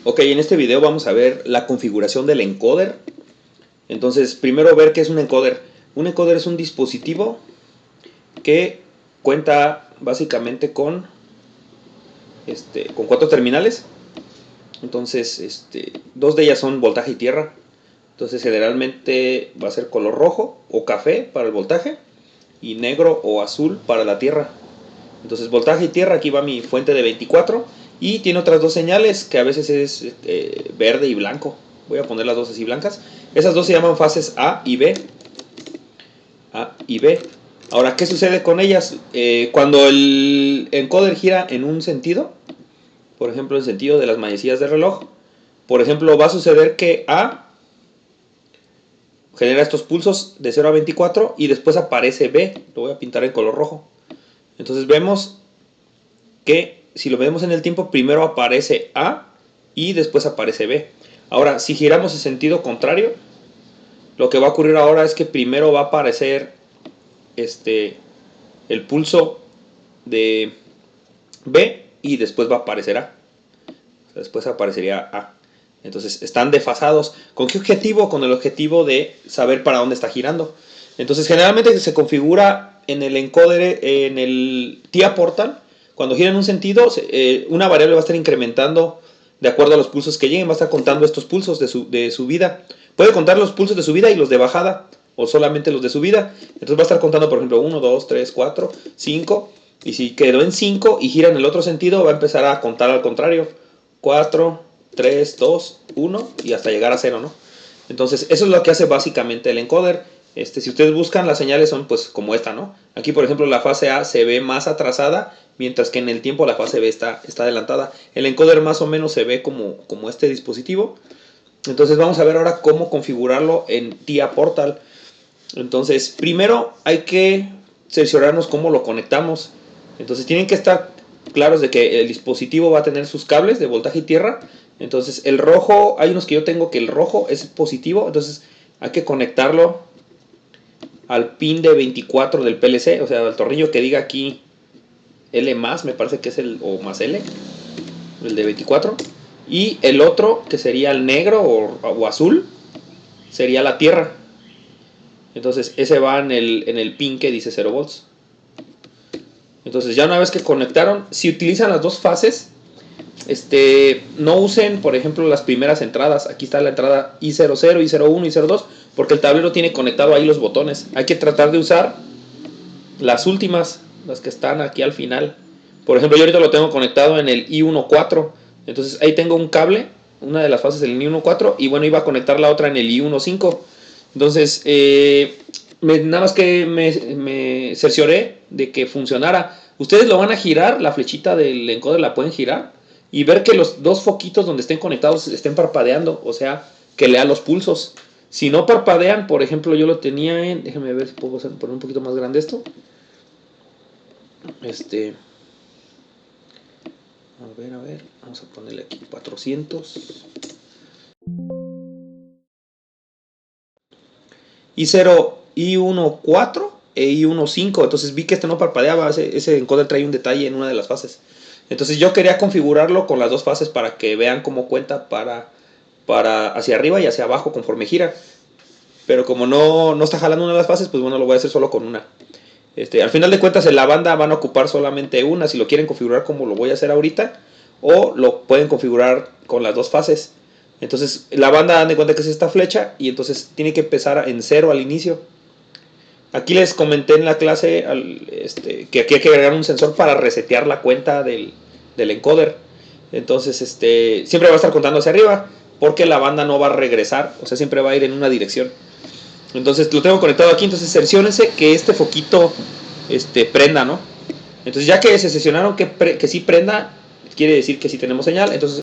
Ok, en este video vamos a ver la configuración del encoder. Entonces, primero ver qué es un encoder. Un encoder es un dispositivo que cuenta básicamente con 4 terminales. Entonces, dos de ellas son voltaje y tierra. Entonces, generalmente va a ser color rojo o café para el voltaje y negro o azul para la tierra. Entonces, voltaje y tierra, aquí va mi fuente de 24 y tiene otras dos señales que a veces es verde y blanco. Voy a poner las dos así blancas. Esas dos se llaman fases A y B. A y B. Ahora, ¿qué sucede con ellas? Cuando el encoder gira en un sentido, por ejemplo, en sentido de las manecillas del reloj, por ejemplo, va a suceder que A genera estos pulsos de 0 a 24 y después aparece B. Lo voy a pintar en color rojo. Entonces vemos que si lo vemos en el tiempo, primero aparece A y después aparece B. Ahora, si giramos en sentido contrario, lo que va a ocurrir ahora es que primero va a aparecer el pulso de B y después va a aparecer A. Después aparecería A. Entonces están desfasados. ¿Con qué objetivo? Con el objetivo de saber para dónde está girando. Entonces generalmente se configura en el encoder, en el TIA portal. Cuando gira en un sentido, una variable va a estar incrementando de acuerdo a los pulsos que lleguen. Va a estar contando estos pulsos de subida. Puede contar los pulsos de subida y los de bajada. O solamente los de subida. Entonces va a estar contando, por ejemplo, 1, 2, 3, 4, 5. Y si quedó en 5 y gira en el otro sentido, va a empezar a contar al contrario. 4, 3, 2, 1 y hasta llegar a 0, ¿no? Entonces, eso es lo que hace básicamente el encoder. Si ustedes buscan, las señales son pues como esta, ¿no? Aquí, por ejemplo, la fase A se ve más atrasada, mientras que en el tiempo la fase B está adelantada. El encoder más o menos se ve como este dispositivo. Entonces, vamos a ver ahora cómo configurarlo en TIA Portal. Entonces, primero hay que cerciorarnos cómo lo conectamos. Entonces, tienen que estar claros de que el dispositivo va a tener sus cables de voltaje y tierra. Entonces, el rojo, hay unos que yo tengo que el rojo es positivo. Entonces, hay que conectarlo al pin de 24 del PLC, o sea, al tornillo que diga aquí L más, me parece que es o más L, el de 24. Y el otro, que sería el negro o azul, sería la tierra. Entonces, ese va en el pin que dice 0 volts. Entonces, ya una vez que conectaron, si utilizan las dos fases, no usen, por ejemplo, las primeras entradas. Aquí está la entrada I00, I01, I02, porque el tablero tiene conectado ahí los botones. Hay que tratar de usar las últimas, las que están aquí al final. Por ejemplo, yo ahorita lo tengo conectado en el I14. Entonces ahí tengo un cable, una de las fases del I14, y bueno, iba a conectar la otra en el I15. Entonces, nada más que me cercioré de que funcionara. Ustedes lo van a girar, la flechita del encoder la pueden girar y ver que los dos foquitos donde estén conectados estén parpadeando, o sea, que lea los pulsos. Si no parpadean, por ejemplo, yo lo tenía en... Déjenme ver si puedo poner un poquito más grande esto. A ver, vamos a ponerle aquí 400. I0, I14 e I15. Entonces vi que no parpadeaba. Ese encoder trae un detalle en una de las fases. Entonces yo quería configurarlo con las dos fases para que vean cómo cuenta para hacia arriba y hacia abajo conforme gira. Pero como no está jalando una de las fases, pues bueno, lo voy a hacer solo con una. Al final de cuentas en la banda van a ocupar solamente una. Si lo quieren configurar como lo voy a hacer ahorita, o lo pueden configurar con las dos fases. Entonces la banda, dan de cuenta que es esta flecha y entonces tiene que empezar en 0 al inicio. Aquí les comenté en la clase que aquí hay que agregar un sensor para resetear la cuenta del encoder. Entonces siempre va a estar contando hacia arriba porque la banda no va a regresar, o sea, siempre va a ir en una dirección. Entonces lo tengo conectado aquí, entonces cerciónense que este foquito prenda, ¿no? Entonces ya que se sesionaron que sí prenda, quiere decir que sí tenemos señal. Entonces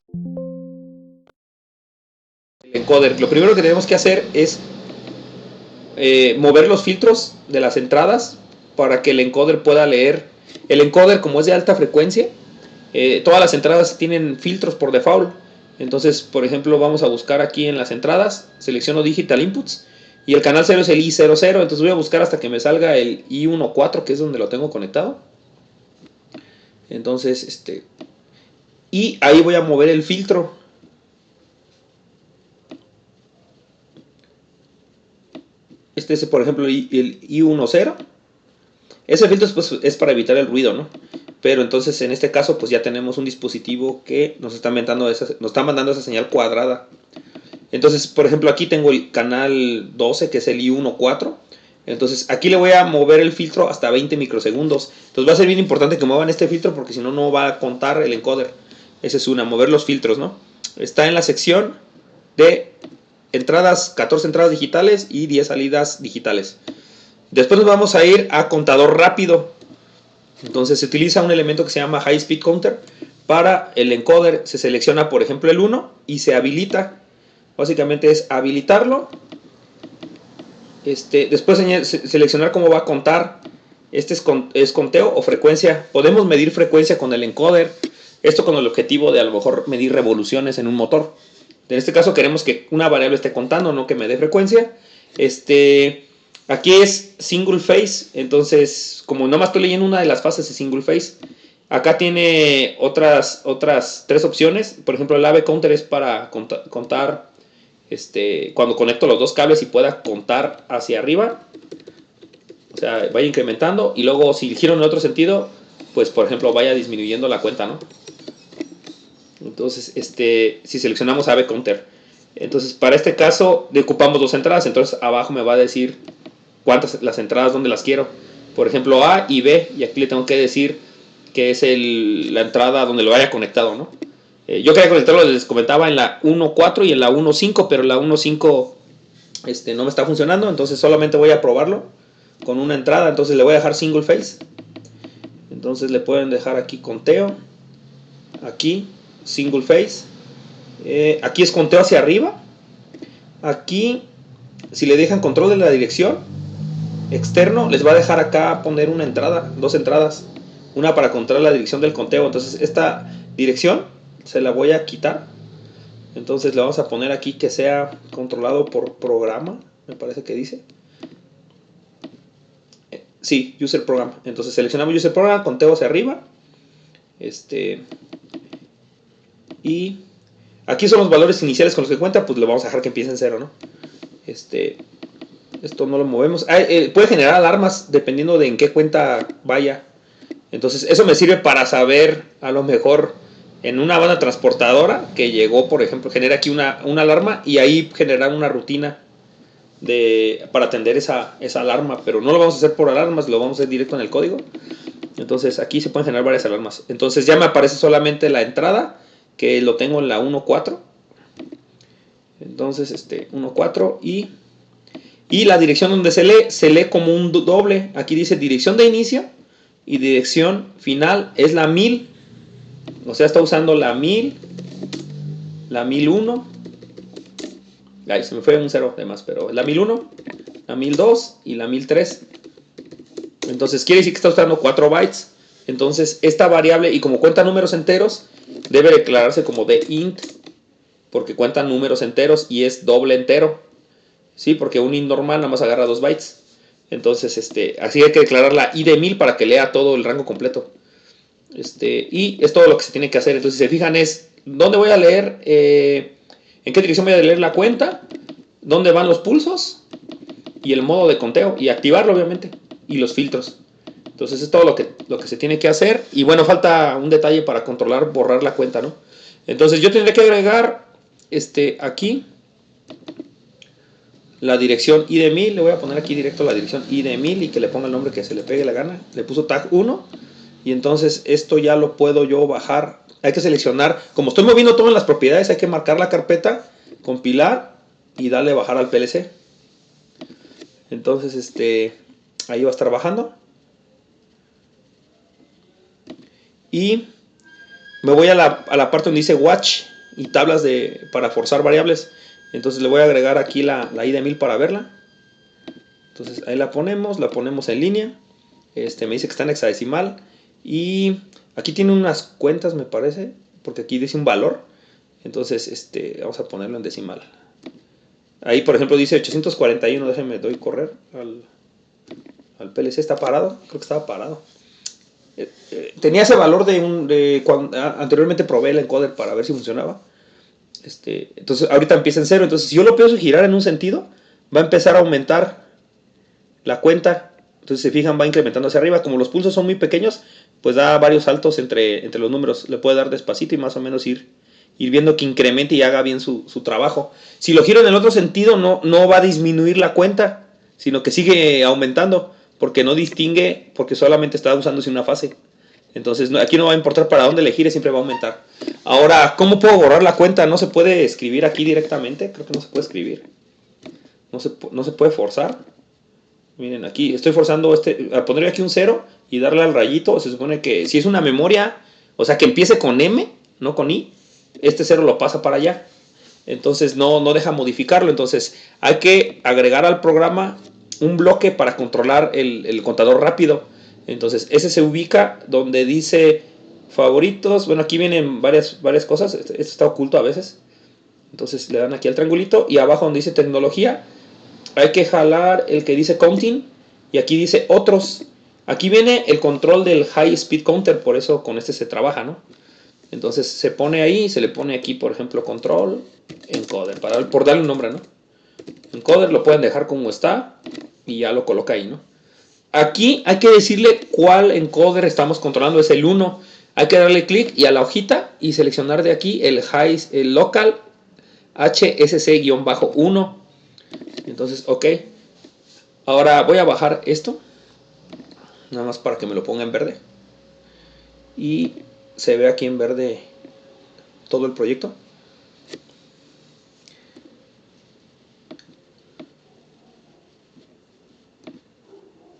el encoder, lo primero que tenemos que hacer es mover los filtros de las entradas para que el encoder pueda leer. El encoder, como es de alta frecuencia, todas las entradas tienen filtros por default. Entonces, por ejemplo, vamos a buscar aquí en las entradas, selecciono Digital Inputs y el canal 0 es el I00. Entonces voy a buscar hasta que me salga el I14, que es donde lo tengo conectado. Entonces, y ahí voy a mover el filtro. Este es, por ejemplo, el I10. Ese filtro pues, es para evitar el ruido, ¿no? Pero entonces en este caso pues ya tenemos un dispositivo que nos está mandando esa señal cuadrada. Entonces, por ejemplo, aquí tengo el canal 12, que es el I14. Entonces, aquí le voy a mover el filtro hasta 20 microsegundos. Entonces, va a ser bien importante que muevan este filtro porque si no, no va a contar el encoder. Esa es una, mover los filtros, ¿no? Está en la sección de entradas, 14 entradas digitales y 10 salidas digitales. Después nos vamos a ir a contador rápido. Entonces, se utiliza un elemento que se llama High Speed Counter. Para el encoder se selecciona, por ejemplo, el 1 y se habilita. Básicamente es habilitarlo. Después seleccionar cómo va a contar. Este es conteo o frecuencia. Podemos medir frecuencia con el encoder. Esto con el objetivo de a lo mejor medir revoluciones en un motor. En este caso queremos que una variable esté contando, no que me dé frecuencia. Aquí es single phase. Entonces, como nomás estoy leyendo una de las fases de single phase, acá tiene otras 3 opciones. Por ejemplo, el AB counter es para contar cuando conecto los dos cables y pueda contar hacia arriba, o sea, vaya incrementando, y luego si giro en otro sentido, pues por ejemplo vaya disminuyendo la cuenta, ¿no? Entonces, si seleccionamos AB counter, entonces para este caso ocupamos 2 entradas, entonces abajo me va a decir cuántas las entradas, dónde las quiero, por ejemplo A y B, y aquí le tengo que decir que es la entrada donde lo haya conectado, ¿no? Yo quería conectarlo, les comentaba, en la 1.4 y en la 1.5, pero la 1.5 no me está funcionando, entonces solamente voy a probarlo con una entrada. Entonces le voy a dejar single phase. Entonces le pueden dejar aquí conteo, aquí single phase, aquí es conteo hacia arriba. Aquí, si le dejan control de la dirección externo, les va a dejar acá poner una entrada, 2 entradas, una para controlar la dirección del conteo. Entonces esta dirección se la voy a quitar. Entonces le vamos a poner aquí que sea controlado por programa, me parece que dice. Sí, user program. Entonces seleccionamos user program, conteo hacia arriba. Y aquí son los valores iniciales con los que cuenta, pues le vamos a dejar que empiece en 0, ¿no? Esto no lo movemos. Puede generar alarmas dependiendo de en qué cuenta vaya. Entonces eso me sirve para saber, a lo mejor en una banda transportadora que llegó, por ejemplo, genera aquí una alarma, y ahí generar una rutina para atender esa alarma, pero no lo vamos a hacer por alarmas, lo vamos a hacer directo en el código. Entonces aquí se pueden generar varias alarmas. Entonces ya me aparece solamente la entrada, que lo tengo en la 1.4. Entonces 1.4 y la dirección donde se lee como un doble. Aquí dice dirección de inicio y dirección final es la 1000. O sea, está usando la 1000, la 1001. Ay, se me fue un 0 de más, pero la 1001, la 1002 y la 1003. Entonces quiere decir que está usando 4 bytes. Entonces esta variable, y como cuenta números enteros, debe declararse como de int, porque cuenta números enteros y es doble entero. Sí, porque un int normal nada más agarra 2 bytes. Entonces así hay que declarar la i de 1000 para que lea todo el rango completo. Y es todo lo que se tiene que hacer. Entonces, si se fijan, es dónde voy a leer, en qué dirección voy a leer la cuenta, dónde van los pulsos y el modo de conteo, y activarlo obviamente, y los filtros. Entonces es todo lo que se tiene que hacer. Y bueno, falta un detalle para controlar, borrar la cuenta, ¿no? Entonces yo tendré que agregar aquí la dirección i de 1000. Le voy a poner aquí directo la dirección i de 1000 y que le ponga el nombre que se le pegue la gana. Le puso tag 1. Y entonces esto ya lo puedo yo bajar. Hay que seleccionar, como estoy moviendo todo en las propiedades, hay que marcar la carpeta, compilar y darle bajar al PLC. Entonces ahí va a estar bajando. Y me voy a la parte donde dice watch y tablas para forzar variables. Entonces le voy a agregar aquí la i de 1000 para verla. Entonces ahí la ponemos en línea. Me dice que está en hexadecimal. Y aquí tiene unas cuentas, me parece, porque aquí dice un valor. Entonces, vamos a ponerlo en decimal. Ahí, por ejemplo, dice 841. Déjenme doy correr al PLC. ¿Está parado? Creo que estaba parado. Tenía ese valor cuando anteriormente probé el encoder para ver si funcionaba. Entonces, ahorita empieza en 0. Entonces, si yo lo empiezo a girar en un sentido, va a empezar a aumentar la cuenta. Entonces, se fijan, va incrementando hacia arriba. Como los pulsos son muy pequeños, pues da varios saltos entre los números. Le puede dar despacito y más o menos ir viendo que incremente y haga bien su trabajo. Si lo giro en el otro sentido, no va a disminuir la cuenta, sino que sigue aumentando, porque no distingue, porque solamente está usándose una fase. Entonces, aquí no va a importar para dónde le gire, siempre va a aumentar. Ahora, ¿cómo puedo borrar la cuenta? ¿No se puede escribir aquí directamente? Creo que no se puede escribir. No se puede forzar. Miren, aquí estoy forzando a poner aquí un 0 y darle al rayito. Se supone que si es una memoria, o sea, que empiece con M, no con I, este 0 lo pasa para allá. Entonces no deja modificarlo. Entonces hay que agregar al programa un bloque para controlar el contador rápido. Entonces ese se ubica donde dice favoritos. Bueno, aquí vienen varias cosas. Esto está oculto a veces. Entonces le dan aquí al triangulito y abajo donde dice tecnología hay que jalar el que dice counting y aquí dice otros. Aquí viene el control del high speed counter, por eso con este se trabaja, ¿no? Entonces se pone ahí, se le pone aquí, por ejemplo, control, encoder, por darle un nombre, ¿no? Encoder lo pueden dejar como está y ya lo coloca ahí, ¿no? Aquí hay que decirle cuál encoder estamos controlando, es el 1. Hay que darle clic y a la hojita y seleccionar de aquí el local HSC-1. Entonces, ok. Ahora voy a bajar esto, nada más para que me lo ponga en verde. Y se ve aquí en verde todo el proyecto.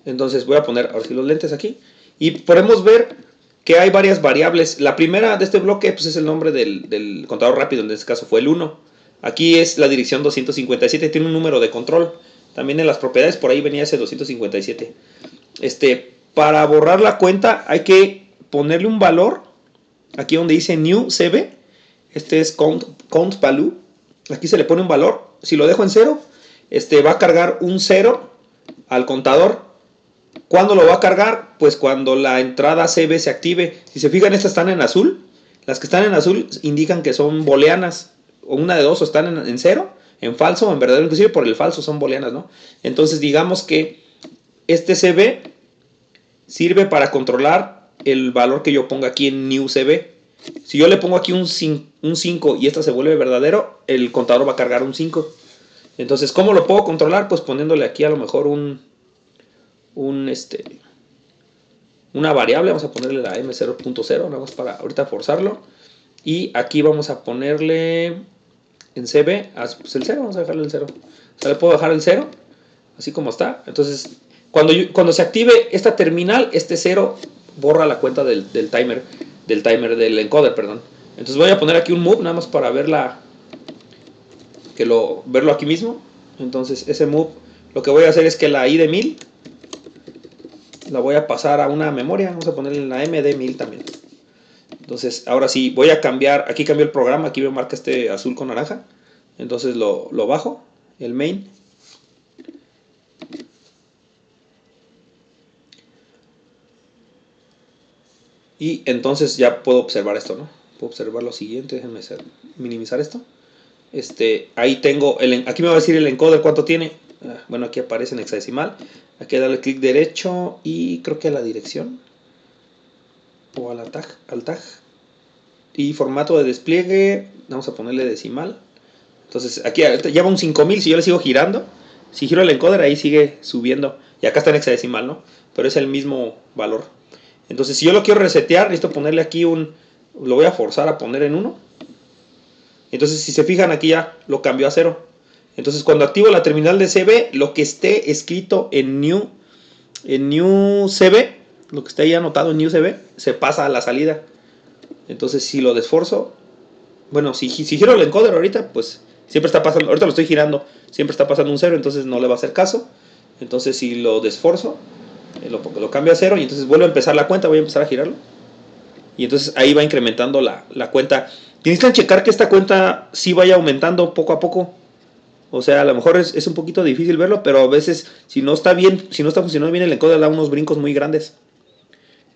Entonces voy a poner ahora sí los lentes aquí. Y podemos ver que hay varias variables. La primera de este bloque pues, es el nombre del contador rápido, en este caso fue el 1. Aquí es la dirección 257, tiene un número de control. También en las propiedades por ahí venía ese 257. Para borrar la cuenta hay que ponerle un valor. Aquí donde dice new CB. Este es count value. Aquí se le pone un valor. Si lo dejo en 0, va a cargar un 0 al contador. ¿Cuándo lo va a cargar? Pues cuando la entrada CB se active. Si se fijan, estas están en azul. Las que están en azul indican que son booleanas. O una de dos, o están en 0, en falso, o en verdadero. Inclusive por el falso son booleanas, ¿no? Entonces digamos que este CB sirve para controlar el valor que yo ponga aquí en new CB. Si yo le pongo aquí un 5 y esta se vuelve verdadero, el contador va a cargar un 5. Entonces, ¿cómo lo puedo controlar? Pues poniéndole aquí a lo mejor una variable. Vamos a ponerle la M0.0, nada más para ahorita forzarlo. Y aquí vamos a ponerle en CB, pues el 0, vamos a dejarle el 0. O sea, le puedo dejar el 0, así como está. Entonces, cuando se active esta terminal, este 0 borra la cuenta del del encoder, perdón. Entonces voy a poner aquí un move, nada más para verlo aquí mismo. Entonces ese move, lo que voy a hacer es que la I de 1000 la voy a pasar a una memoria. Vamos a ponerle la M de 1000 también. Entonces ahora sí, voy a cambiar, aquí cambio el programa, aquí me marca este azul con naranja. Entonces lo bajo, el main. Y entonces ya puedo observar esto, ¿no? Puedo observar lo siguiente, déjenme minimizar esto. Ahí tengo, aquí me va a decir el encoder cuánto tiene. Bueno, aquí aparece en hexadecimal. Aquí darle clic derecho y creo que a la dirección. O al tag. Y formato de despliegue, vamos a ponerle decimal. Entonces aquí ya va un 5000, si yo le sigo girando. Si giro el encoder ahí sigue subiendo. Y acá está en hexadecimal, ¿no? Pero es el mismo valor. Entonces si yo lo quiero resetear, necesito ponerle aquí lo voy a forzar a poner en 1. Entonces si se fijan aquí ya lo cambió a 0. Entonces cuando activo la terminal de CB, lo que esté escrito en new CB, lo que esté ahí anotado en new CB, se pasa a la salida. Entonces si lo desforzo, bueno, si giro el encoder ahorita, pues siempre está pasando, ahorita lo estoy girando, siempre está pasando un 0, entonces no le va a hacer caso. Entonces si lo desforzo, lo cambio a 0 y entonces vuelvo a empezar la cuenta, voy a empezar a girarlo. Y entonces ahí va incrementando la cuenta. Necesitan checar que esta cuenta sí vaya aumentando poco a poco. O sea, a lo mejor es un poquito difícil verlo, pero a veces si no está funcionando bien el encoder, da unos brincos muy grandes.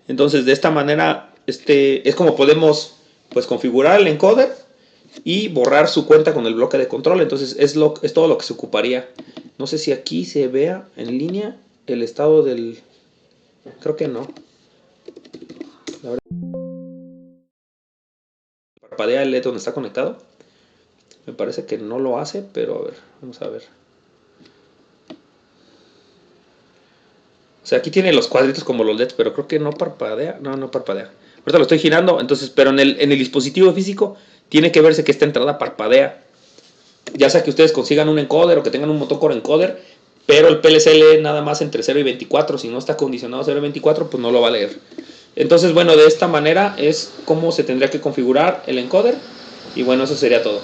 Entonces de esta manera es como podemos pues configurar el encoder y borrar su cuenta con el bloque de control. Entonces es todo lo que se ocuparía. No sé si aquí se vea en línea. el estado del... Creo que no. La verdad, parpadea el LED donde está conectado. Me parece que no lo hace, pero a ver, vamos a ver. O sea, aquí tiene los cuadritos como los LEDs, pero creo que no parpadea. No, no parpadea. Ahorita lo estoy girando, entonces, pero en el dispositivo físico tiene que verse que esta entrada parpadea. Ya sea que ustedes consigan un encoder o que tengan un motocore encoder, pero el PLC lee nada más entre 0 y 24. Si no está condicionado a 0 y 24, pues no lo va a leer. Entonces, bueno, de esta manera es como se tendría que configurar el encoder. Y bueno, eso sería todo.